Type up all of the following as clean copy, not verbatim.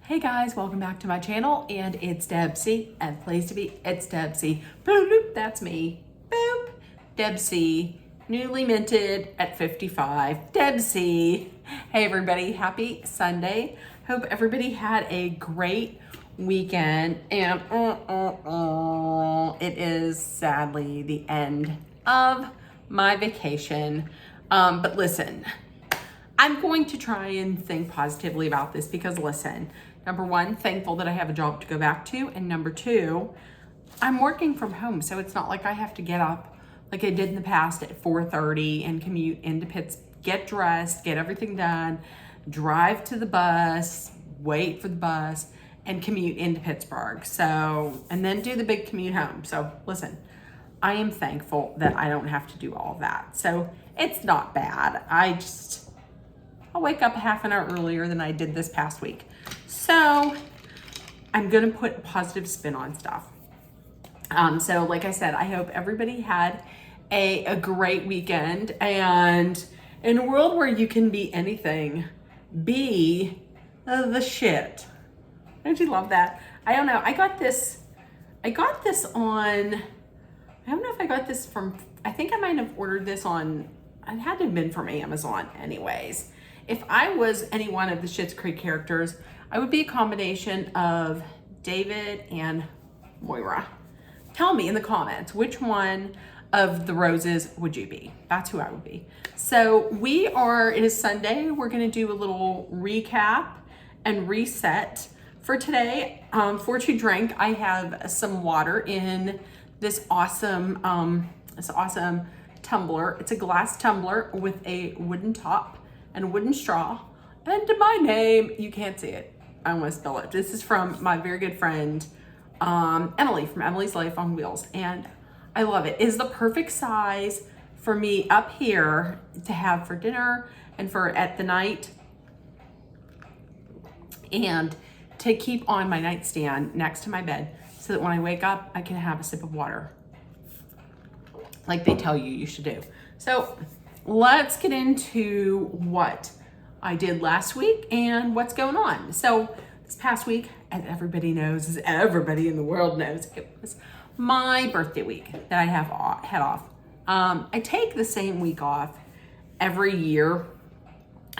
Hey guys, welcome back to my channel, and it's Debsy, and place to be, it's Debsy. Boop, boop, that's me. Boop, Debsy, newly minted at 55. Debsy. Hey everybody, happy Sunday. Hope everybody had a great weekend, and it is sadly the end of my vacation. But listen, I'm going to try and think positively about this because listen, number one, thankful that I have a job to go back to. And number two, I'm working from home. So it's not like I have to get up like I did in the past at 4:30 and commute into Pitts, get dressed, get everything done, drive to the bus, wait for the bus, and commute into Pittsburgh. So, and then do the big commute home. So listen, I am thankful that I don't have to do all of that. So it's not bad. I'll wake up half an hour earlier than I did this past week. So I'm gonna put a positive spin on stuff. So like I said, I hope everybody had a great weekend, and in a world where you can be anything, be the shit. Don't you love that? I don't know, I got this on, I don't know if I got this from, I think I might have ordered this on, it had to have been from Amazon anyways. If I was any one of the Schitt's Creek characters, I would be a combination of David and Moira. Tell me in the comments, which one of the Roses would you be? That's who I would be. So it is Sunday. We're gonna do a little recap and reset. For today, for to drink, I have some water in this awesome tumbler. It's a glass tumbler with a wooden top and a wooden straw, and my name, you can't see it, I want to spell it. This is from my very good friend Emily from Emily's Life on Wheels, and I love it. It is the perfect size for me up here to have for dinner and for at the night, and to keep on my nightstand next to my bed so that when I wake up I can have a sip of water like they tell you should do. So let's get into what I did last week and what's going on. So this past week, as everybody knows, as everybody in the world knows, it was my birthday week that I had off. I take the same week off every year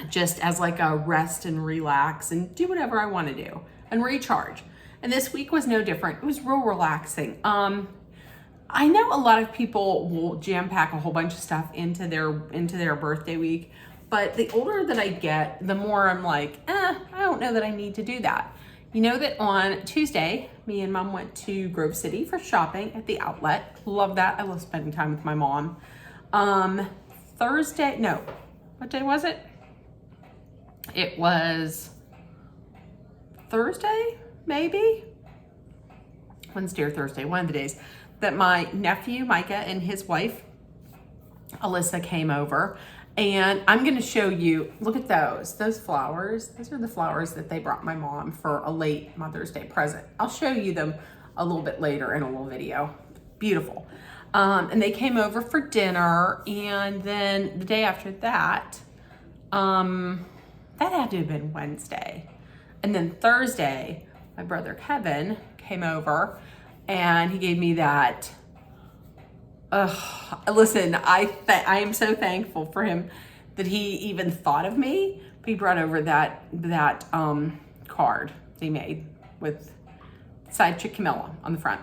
just as like a rest and relax and do whatever I want to do and recharge. And this week was no different. It was real relaxing. I know a lot of people will jam pack a whole bunch of stuff into their birthday week, but the older that I get, the more I'm like, I don't know that I need to do that. You know that on Tuesday, me and Mom went to Grove City for shopping at the outlet. Love that. I love spending time with my mom. Thursday, no, what day was it? It was Thursday, maybe? Wednesday or Thursday, one of the days, that my nephew, Micah, and his wife, Alyssa, came over. And I'm gonna show you, look at those flowers. Those are the flowers that they brought my mom for a late Mother's Day present. I'll show you them a little bit later in a little video. Beautiful. And they came over for dinner, and then the day after that, that had to have been Wednesday. And then Thursday, my brother Kevin came over, and he gave me that. Listen, I am so thankful for him that he even thought of me. He brought over that card they made with side chick Camilla on the front.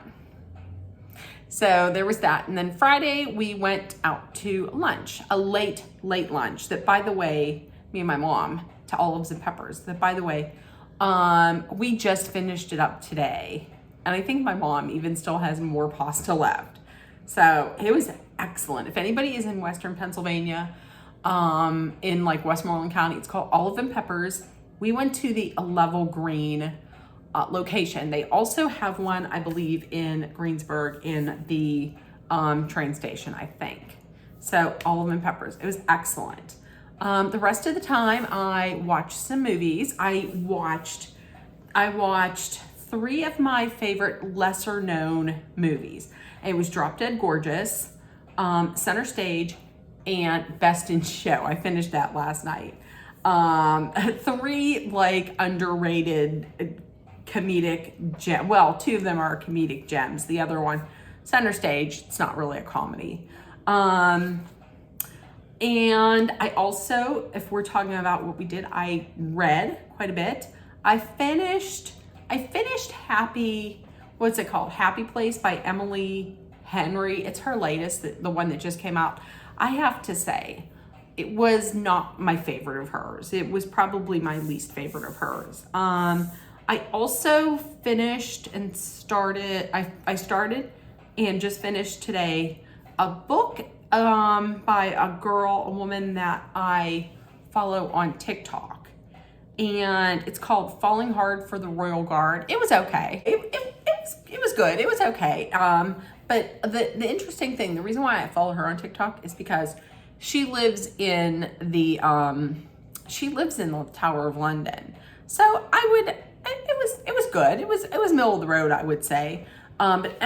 So there was that. And then Friday we went out to lunch, a late lunch that, by the way, me and my mom, to Olives and Peppers, that, by the way, we just finished it up today. And I think my mom even still has more pasta left. So it was excellent. If anybody is in Western Pennsylvania, in like Westmoreland County, it's called Olive and Peppers. We went to the Level Green location. They also have one, I believe, in Greensburg in the train station, I think. So Olive and Peppers, it was excellent. The rest of the time I watched some movies. I watched 3 of my favorite lesser known movies. It was Drop Dead Gorgeous, Center Stage, and Best in Show. I finished that last night. Three like underrated comedic gem. Well, two of them are comedic gems. The other one, Center Stage, it's not really a comedy. And I also, if we're talking about what we did, I read quite a bit. I finished what's it called? Happy Place by Emily Henry. It's her latest, the one that just came out. I have to say, it was not my favorite of hers. It was probably my least favorite of hers. I also finished and started, I started and just finished today a book by a woman that I follow on TikTok. And it's called Falling Hard for the Royal Guard. It was okay. It was good. It was okay. But the interesting thing, the reason why I follow her on TikTok is because she lives in the Tower of London. So it was good. It was middle of the road, I would say. But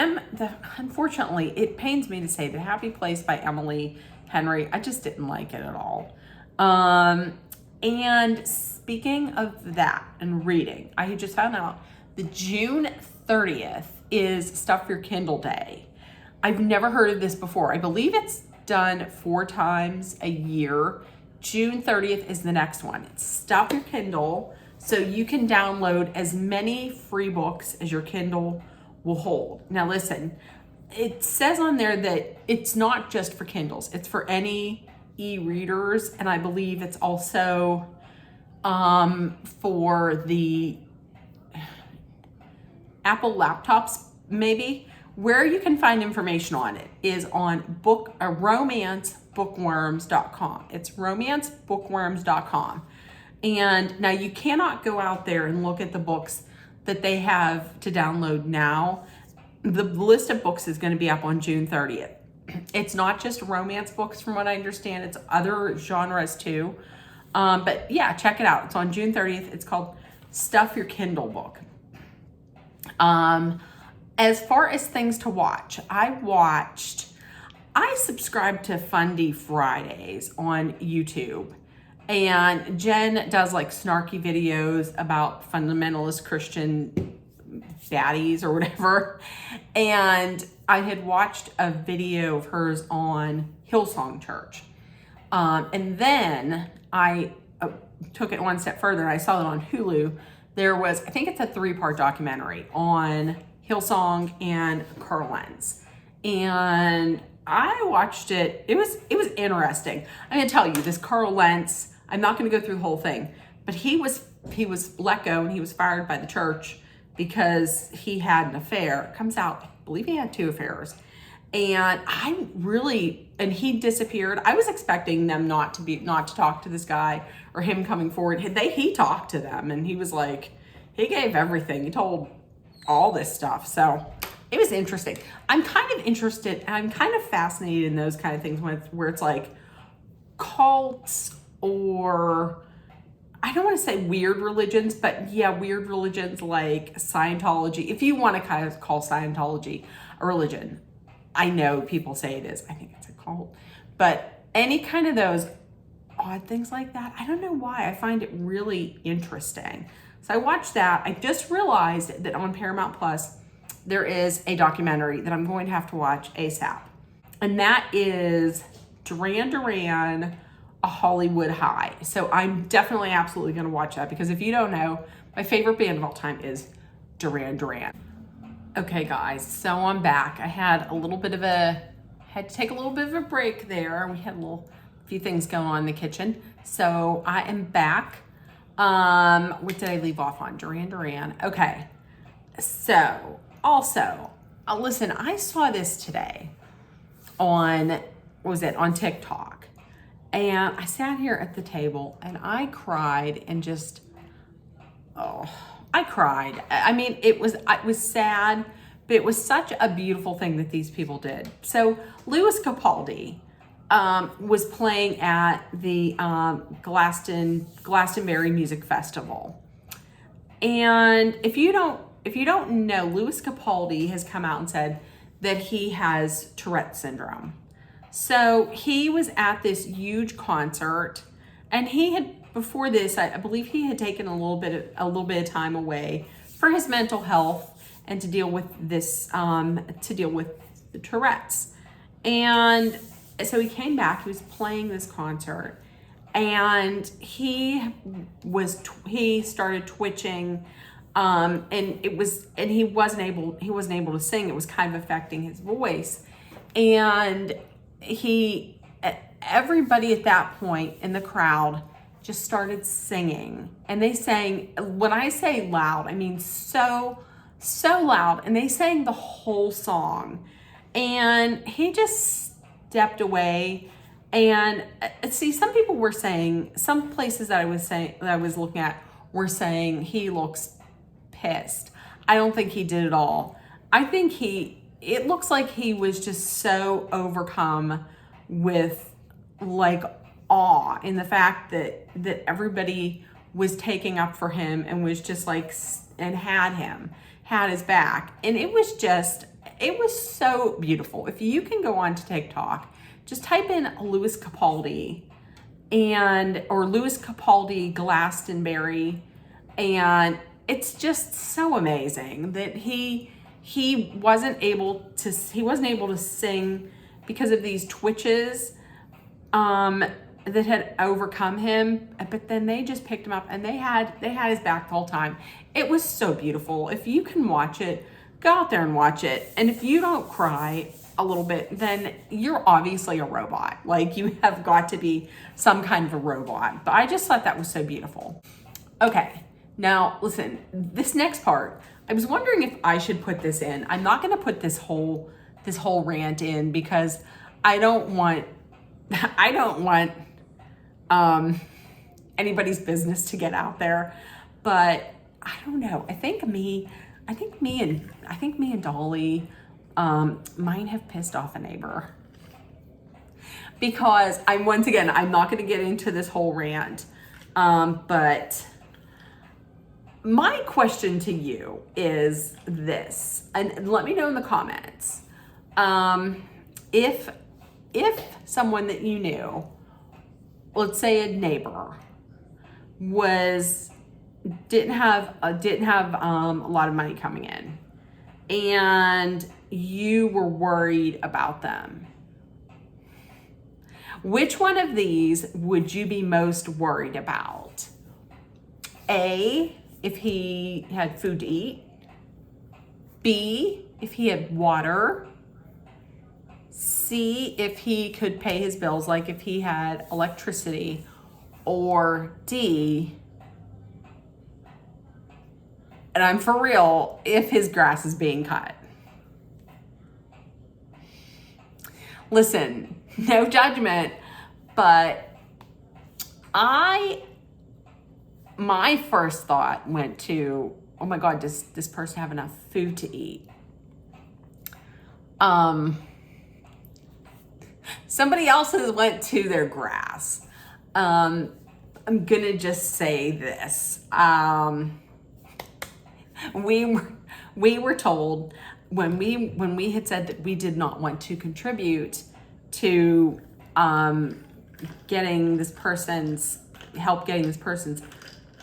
unfortunately, it pains me to say that Happy Place by Emily Henry, I just didn't like it at all. And speaking of that and reading, I just found out that June 30th is Stuff Your Kindle Day. I've never heard of this before. I believe it's done 4 times a year. June 30th is the next one. It's Stuff Your Kindle, so you can download as many free books as your Kindle will hold. Now listen, it says on there that it's not just for Kindles, it's for any e-readers, and I believe it's also for the Apple laptops, maybe. Where you can find information on it is on romancebookworms.com. It's romancebookworms.com. And now you cannot go out there and look at the books that they have to download now. The list of books is going to be up on June 30th. It's not just romance books from what I understand. It's other genres too. But yeah, check it out. It's on June 30th. It's called Stuff Your Kindle Book. As far as things to watch, I subscribe to Fundy Fridays on YouTube. And Jen does like snarky videos about fundamentalist Christian baddies or whatever. And I had watched a video of hers on Hillsong Church. And then I took it one step further and I saw it on Hulu. There was, I think it's a 3-part documentary on Hillsong and Carl Lentz. And I watched it. It was interesting. I'm going to tell you, this Carl Lentz, I'm not going to go through the whole thing, but he was let go and he was fired by the church because he had an affair. It comes out, I believe he had 2 affairs. And and he disappeared. I was expecting them not to talk to this guy or him coming forward. He talked to them and he was like, he gave everything. He told all this stuff. So it was interesting. I'm kind of interested and I'm kind of fascinated in those kind of things where it's like cults, or I don't want to say weird religions, but yeah, weird religions like Scientology. If you want to kind of call Scientology a religion, I know people say it is. I think it's a cult. But any kind of those odd things like that, I don't know why. I find it really interesting. So I watched that. I just realized that on Paramount Plus, there is a documentary that I'm going to have to watch ASAP. And that is Duran Duran, A Hollywood High. So I'm definitely absolutely going to watch that because if you don't know, my favorite band of all time is Duran Duran. Okay guys, so I'm back. I had to take a little bit of a break there. We had a few things going on in the kitchen. So I am back. What did I leave off on? Duran Duran. Okay. So also, listen, I saw this today on TikTok. And I sat here at the table and I cried and I cried. I mean, it was sad, but it was such a beautiful thing that these people did. So Lewis Capaldi was playing at the Glastonbury Music Festival. And if you don't know, Lewis Capaldi has come out and said that he has Tourette syndrome. So he was at this huge concert and he had before this, I believe he had taken a little bit of time away for his mental health and to deal with this, to deal with the Tourette's. And so he came back, he was playing this concert, and he started twitching, and he wasn't able to sing. It was kind of affecting his voice. And everybody at that point in the crowd just started singing, and they sang, when I say loud, I mean so loud, and they sang the whole song. And he just stepped away. And see, some people were saying, some places that I was looking at were saying he looks pissed. I don't think he did at all. I think it looks like he was just so overcome with like awe in the fact that everybody was taking up for him and was just like, and had his back. And it was so beautiful. If you can go on to TikTok, just type in Lewis Capaldi or Lewis Capaldi Glastonbury, and it's just so amazing that he wasn't able to sing because of these twitches that had overcome him, but then they just picked him up and they had his back the whole time. It was so beautiful. If you can watch it, go out there and watch it. And if you don't cry a little bit, then you're obviously a robot. Like, you have got to be some kind of a robot. But I just thought that was so beautiful. Okay, now listen, this next part, I was wondering if I should put this in. I'm not going to put this whole rant in because I don't want anybody's business to get out there. But I don't know. I think me and Dolly might have pissed off a neighbor, because I'm not going to get into this whole rant, but my question to you is this, and let me know in the comments, if someone that you knew, let's say a neighbor, didn't have a lot of money coming in, and you were worried about them, which one of these would you be most worried about? A, if he had food to eat. B, if he had water. C, if he could pay his bills, like if he had electricity. Or D, and I'm for real, if his grass is being cut. Listen, no judgment, but my first thought went to, oh my God, does this person have enough food to eat? Somebody else's went to their grass. I'm gonna just say this. We were told when we had said that we did not want to contribute to getting this person's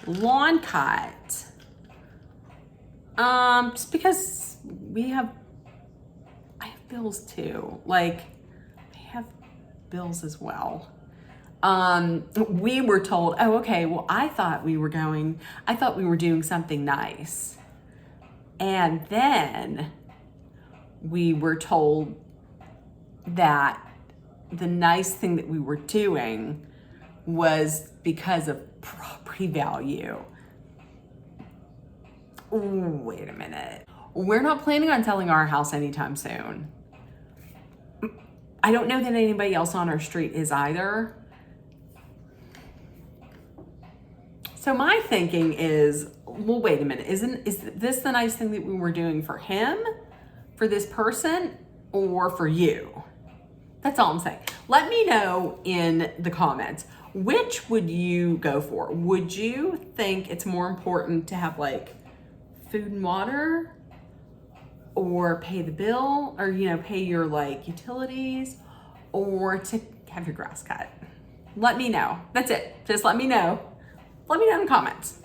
lawn cut, just because I have bills too. Like, I have bills as well. We were told, oh, okay, well, I thought we were doing something nice. And then we were told that the nice thing that we were doing was because of property value. Ooh, wait a minute. We're not planning on selling our house anytime soon. I don't know that anybody else on our street is either. So my thinking is, well, wait a minute, is this the nice thing that we were doing for him, for this person, or for you? That's all I'm saying. Let me know in the comments, which would you go for? Would you think it's more important to have like food and water, or pay the bill, or pay your like utilities, or to have your grass cut? Let me know. That's it. Just let me know. Let me know in the comments.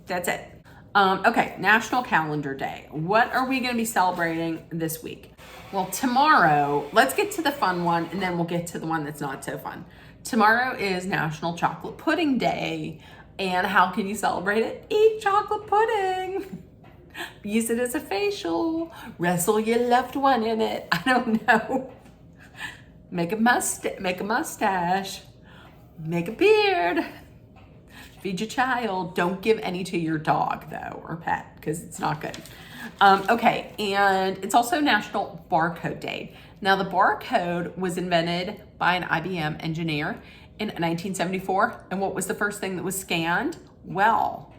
That's it. Okay, National Calendar Day. What are we going to be celebrating this week? Well, tomorrow, let's get to the fun one, and then we'll get to the one that's not so fun. Tomorrow is National Chocolate Pudding Day. And how can you celebrate it? Eat chocolate pudding. Use it as a facial. Wrestle your loved one in it. I don't know. Make a mustache. Make a beard. Feed your child. Don't give any to your dog, though, or pet, because it's not good. Okay, and it's also National Barcode Day. Now, the barcode was invented by an IBM engineer in 1974. And what was the first thing that was scanned? Well,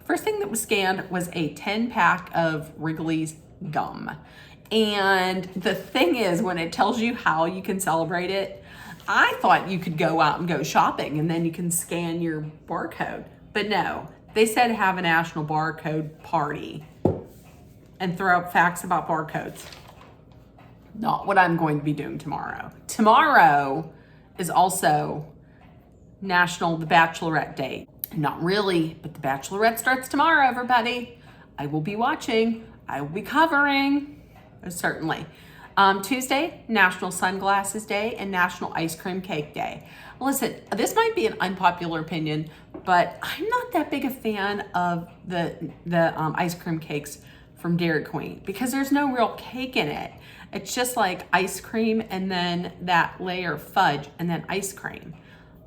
first thing that was scanned was a 10-pack of Wrigley's gum. And the thing is, when it tells you how you can celebrate it, I thought you could go out and go shopping and then you can scan your barcode. But no, they said have a national barcode party and throw up facts about barcodes. Not what I'm going to be doing tomorrow. Tomorrow is also National The Bachelorette Day. Not really, but The Bachelorette starts tomorrow, everybody. I will be watching. I will be covering, certainly. Tuesday, National Sunglasses Day and National Ice Cream Cake Day. Listen, this might be an unpopular opinion, but I'm not that big a fan of the ice cream cakes from Dairy Queen because there's no real cake in it. It's just like ice cream and then that layer of fudge and then ice cream.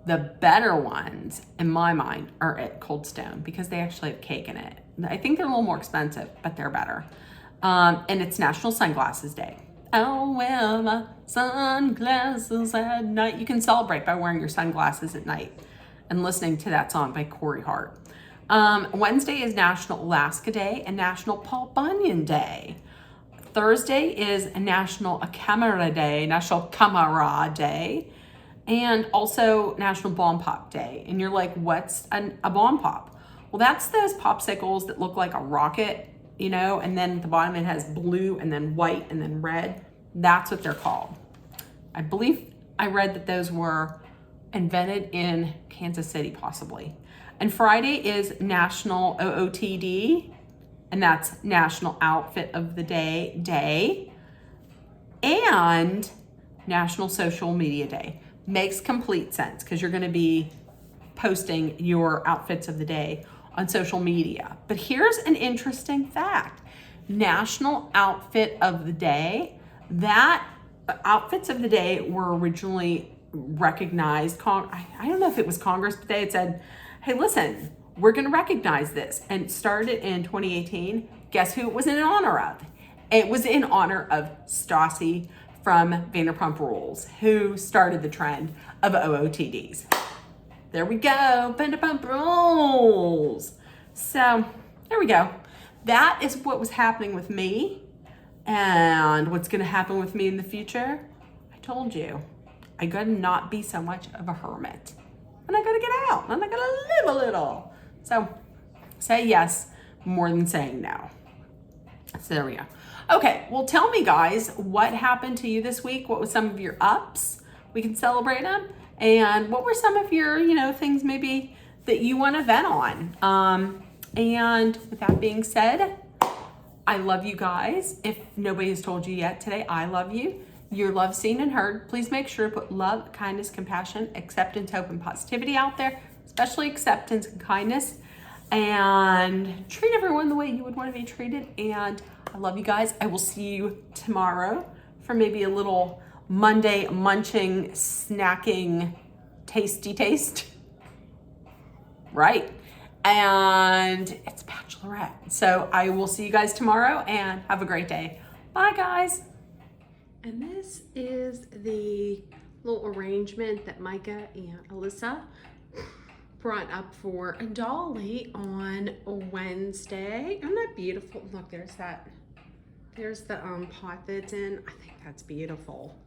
The better ones, in my mind, are at Cold Stone because they actually have cake in it. I think they're a little more expensive, but they're better. And it's National Sunglasses Day. I'll wear my sunglasses at night. You can celebrate by wearing your sunglasses at night and listening to that song by Corey Hart. Wednesday is National Alaska Day and National Paul Bunyan Day. Thursday is National Camera Day, National Camera Day, and also National Bomb Pop Day. And you're like, what's a bomb pop? Well, that's those popsicles that look like a rocket, you know, and then at the bottom it has blue and then white and then red. That's what they're called. I believe I read that those were invented in Kansas City, possibly. And Friday is National OOTD, and that's National Outfit of the Day, and National Social Media Day. Makes complete sense because you're going to be posting your outfits of the day on social media. But here's an interesting fact. National Outfit of the Day, that outfits of the day were originally recognized. I don't know if it was Congress, but they had said, hey, listen, we're going to recognize this. And it started in 2018. Guess who it was in honor of? It was in honor of Stassi from Vanderpump Rules, who started the trend of OOTDs. There we go, Vanderpump Rules. So there we go. That is what was happening with me and what's gonna happen with me in the future. I told you, I gotta not be so much of a hermit. And I gotta get out, and I gotta live a little. So say yes more than saying no. So there we go. Okay, well, tell me, guys, what happened to you this week? What was some of your ups? We can celebrate them. And what were some of your, things maybe that you want to vent on? And with that being said, I love you guys. If nobody has told you yet today, I love you. You're loved, seen, and heard. Please make sure to put love, kindness, compassion, acceptance, hope, and positivity out there, especially acceptance and kindness. And treat everyone the way you would want to be treated. And I love you guys. I will see you tomorrow for maybe a little Monday munching, snacking, tasty taste. Right. And it's Bachelorette. So I will see you guys tomorrow and have a great day. Bye, guys. And this is the little arrangement that Micah and Alyssa brought up for Dolly on Wednesday. Isn't that beautiful? Look, there's the pot that's in. I think that's beautiful.